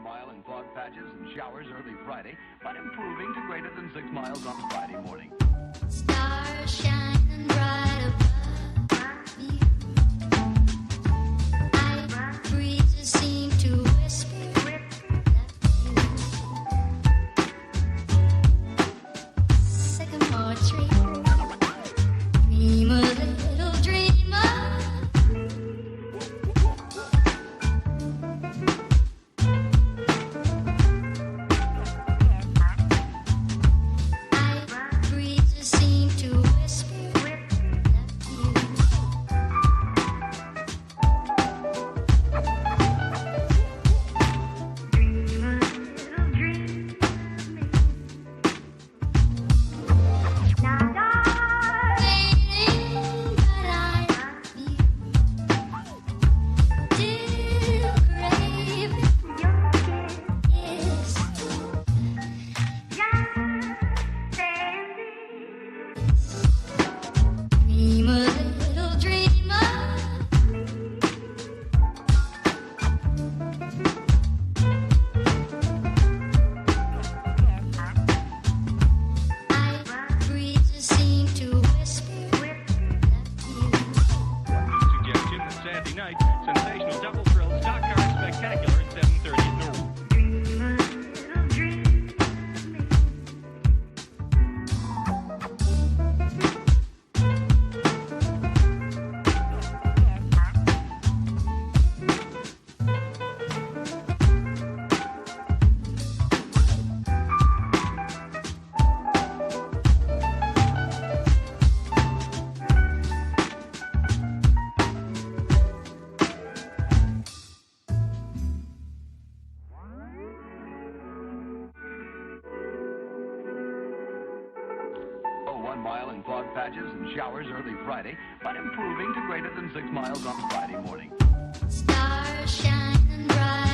mile in fog patches and showers early Friday, but improving to greater than 6 miles on Friday morning. Stars shining bright above you. Night breezes seem to whisper Sycamore tree. Dream a little dreamer. Sensational double thrill stock car spectacular at 7:30 at Norwood. Mile in fog patches and showers early Friday, but improving to greater than 6 miles on Friday morning. Stars shining bright.